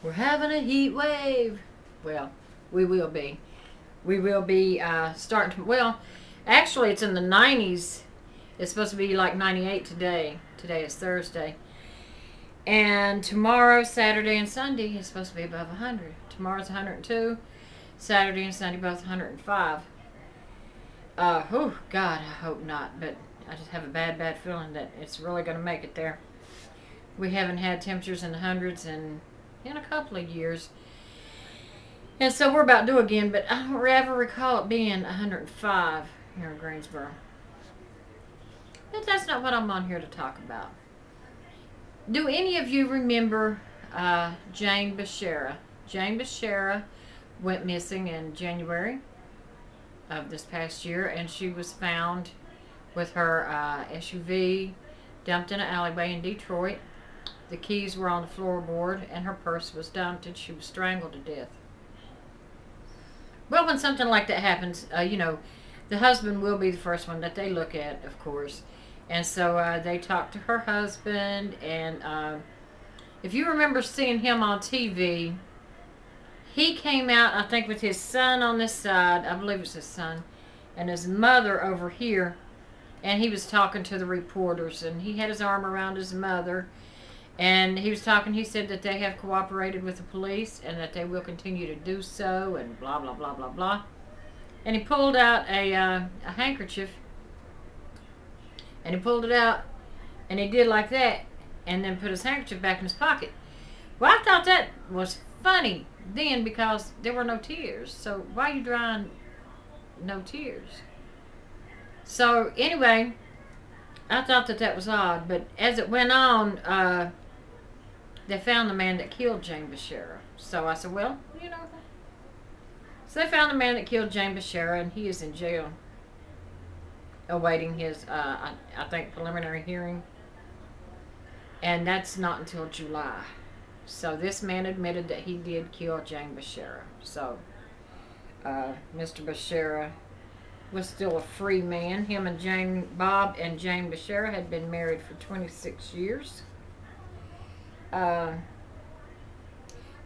We're having a heat wave. Well, we will be. We will be starting to, well, actually it's in the 90s. It's supposed to be like 98 today. Today is Thursday. And tomorrow, Saturday and Sunday is supposed to be above 100. Tomorrow's 102. Saturday and Sunday both 105. Oh God, I hope not. But I just have a bad feeling that it's really going to make it there. We haven't had temperatures in the hundreds in a couple of years. And so we're about due again, but I don't ever recall it being 105 here in Greensboro. But that's not what I'm on here to talk about. Do any of you remember Jane Bashara? Jane Bashara went missing in January of this past year, and she was found with her SUV dumped in an alleyway in Detroit. The keys were on the floorboard, and her purse was dumped, and she was strangled to death. Well, when something like that happens, the husband will be the first one that they look at, of course. And so they talked to her husband, and if you remember seeing him on TV, he came out, I think, with his son on this side, I believe it's his son, and his mother over here, and he was talking to the reporters, and he had his arm around his mother, and he was talking, he said that they have cooperated with the police, and that they will continue to do so, and blah, blah, blah, blah, blah. And he pulled out a handkerchief, and he pulled it out, and he did like that, and then put his handkerchief back in his pocket. Well, I thought that was funny then because there were no tears. So why are you drying no tears? So anyway, I thought that was odd. But as it went on, they found the man that killed Jane Bashara. So I said, well, So they found the man that killed Jane Bashara, and he is in jail awaiting his, I think, preliminary hearing. And that's not until July. So this man admitted that he did kill Jane Bashara. So Mr. Bashara was still a free man. Him and Bob and Jane Bashara had been married for 26 years.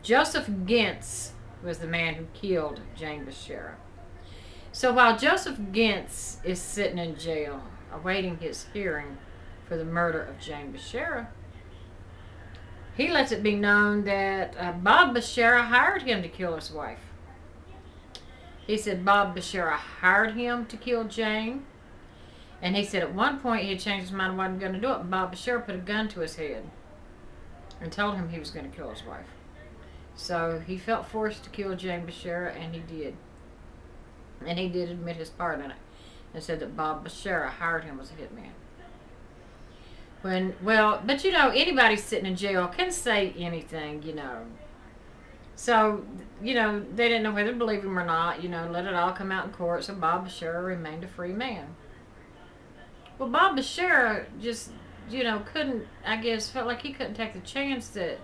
Joseph Gentz was the man who killed Jane Bashara. So while Joseph Gentz is sitting in jail awaiting his hearing for the murder of Jane Bashara, he lets it be known that Bob Bashara hired him to kill his wife. He said Bob Bashara hired him to kill Jane. And he said at one point he had changed his mind and wasn't going to do it. And Bob Bashara put a gun to his head and told him he was going to kill his wife. So he felt forced to kill Jane Bashara, and he did. And he did admit his part in it. And said that Bob Bashara hired him as a hitman. But anybody sitting in jail can say anything, So, they didn't know whether to believe him or not, let it all come out in court. So Bob Bashara remained a free man. Well, Bob Bashara just, couldn't, I guess, felt like he couldn't take the chance that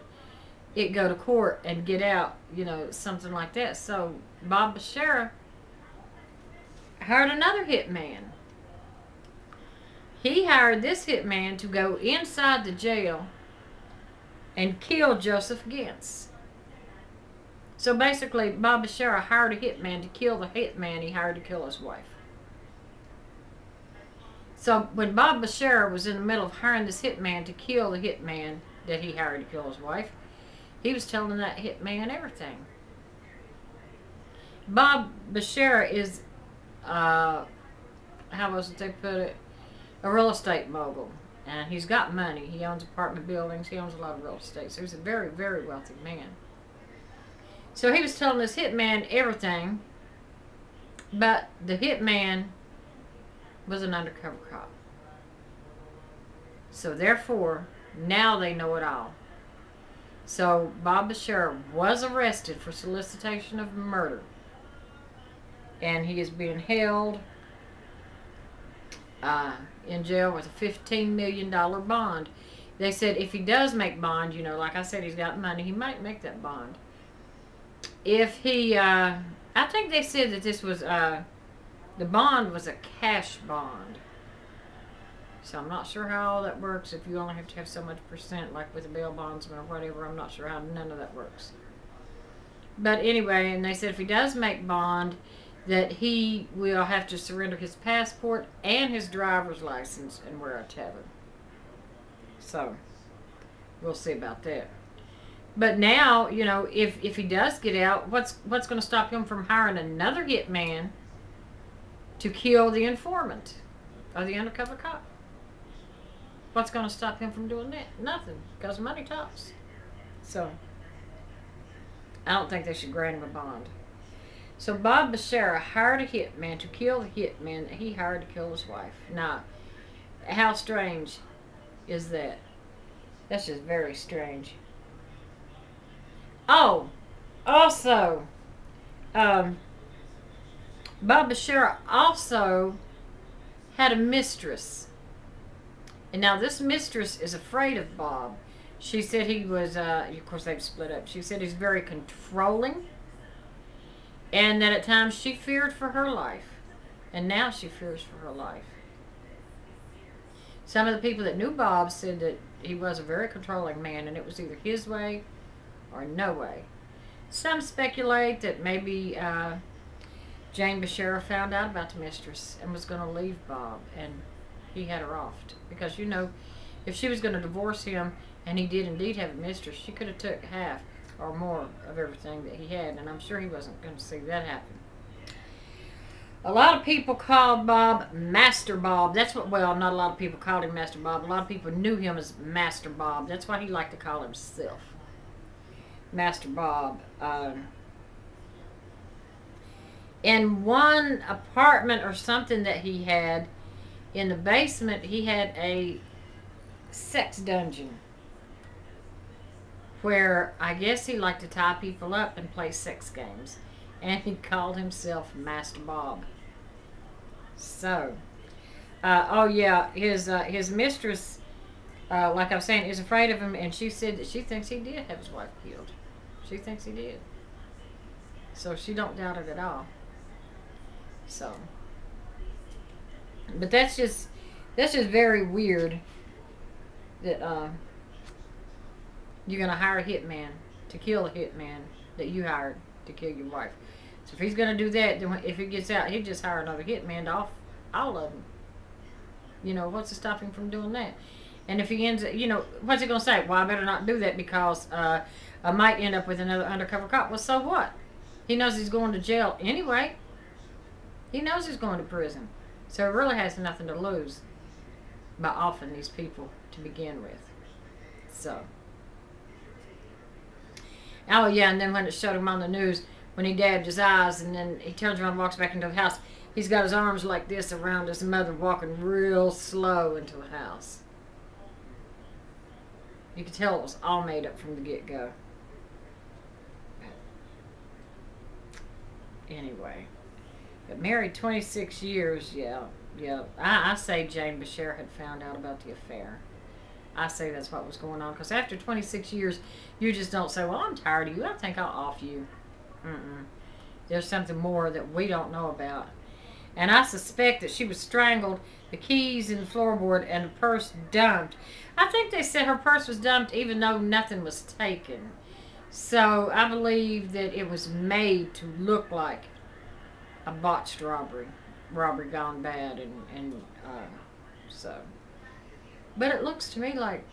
it go to court and get out, something like that. So Bob Bashara hired another hitman. He hired this hitman to go inside the jail and kill Joseph Gentz. So basically, Bob Bashara hired a hitman to kill the hitman he hired to kill his wife. So when Bob Bashara was in the middle of hiring this hitman to kill the hitman that he hired to kill his wife, he was telling that hitman everything. Bob Bashara is, how was it they put it? A real estate mogul, and he's got money. He owns apartment buildings. He owns a lot of real estate, so he's a very, very wealthy man. So he was telling this hitman everything, but the hitman was an undercover cop. So therefore, now they know it all. So Bob Bashara was arrested for solicitation of murder, and he is being held in jail with a $15 million bond. They said if he does make bond, like I said, he's got money, he might make that bond. If he, I think they said that this was, the bond was a cash bond. So I'm not sure how all that works. If you only have to have so much percent, like with a bail bondsman or whatever, I'm not sure how none of that works. But anyway, and they said if he does make bond, that he will have to surrender his passport and his driver's license and wear a tether. So we'll see about that. But now, if he does get out, what's going to stop him from hiring another hitman to kill the informant or the undercover cop? What's going to stop him from doing that? Nothing, because money talks. So I don't think they should grant him a bond. So Bob Bashara hired a hitman to kill the hitman that he hired to kill his wife. Now, how strange is that? That's just very strange. Oh, also, Bob Bashara also had a mistress. And now this mistress is afraid of Bob. She said he was, of course they've split up. She said he's very controlling. And that at times she feared for her life. And now she fears for her life. Some of the people that knew Bob said that he was a very controlling man and it was either his way or no way. Some speculate that maybe Jane Bashara found out about the mistress and was going to leave Bob and he had her off. Because, if she was going to divorce him and he did indeed have a mistress, she could have took half or more of everything that he had, and I'm sure he wasn't going to see that happen. A lot of people called Bob Master Bob. That's what, well, not a lot of people called him Master Bob. A lot of people knew him as Master Bob. That's why he liked to call himself Master Bob. In one apartment or something that he had, in the basement, he had a sex dungeon where I guess he liked to tie people up and play sex games. And he called himself Master Bob. So, his mistress, like I was saying, is afraid of him, and she said that she thinks he did have his wife killed. She thinks he did. So she don't doubt it at all. So, but that's just very weird that you're going to hire a hitman to kill a hitman that you hired to kill your wife. So if he's going to do that, then if he gets out, he'd just hire another hitman to off all of them. What's to stop him from doing that? And if he ends up, what's he going to say? Well, I better not do that because I might end up with another undercover cop. Well, so what? He knows he's going to jail anyway. He knows he's going to prison. So he really has nothing to lose by offing these people to begin with. So. Oh, yeah, and then when it showed him on the news, when he dabbed his eyes and then he turns around and walks back into the house, he's got his arms like this around his mother, walking real slow into the house. You could tell it was all made up from the get-go. Anyway. But married 26 years, yeah. I say Jane Bashara had found out about the affair. I say that's what was going on. Because after 26 years, you just don't say, well, I'm tired of you. I think I'll off you. There's something more that we don't know about. And I suspect that she was strangled, the keys in the floorboard, and the purse dumped. I think they said her purse was dumped even though nothing was taken. So I believe that it was made to look like a botched robbery gone bad, and so. But it looks to me like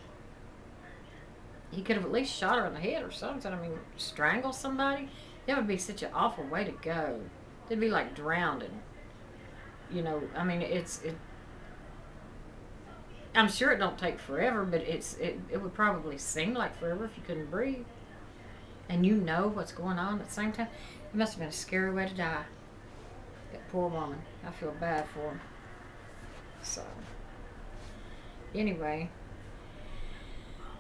he could have at least shot her in the head or something. I mean, strangle somebody? That would be such an awful way to go. It'd be like drowning. I mean, I'm sure it don't take forever, but it would probably seem like forever if you couldn't breathe. And what's going on at the same time. It must have been a scary way to die. That poor woman. I feel bad for her. So, anyway,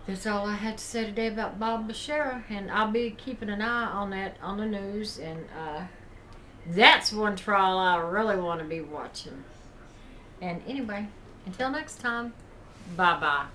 that's all I had to say today about Bob Bashara, and I'll be keeping an eye on that on the news, and that's one trial I really want to be watching. And anyway, until next time, bye-bye.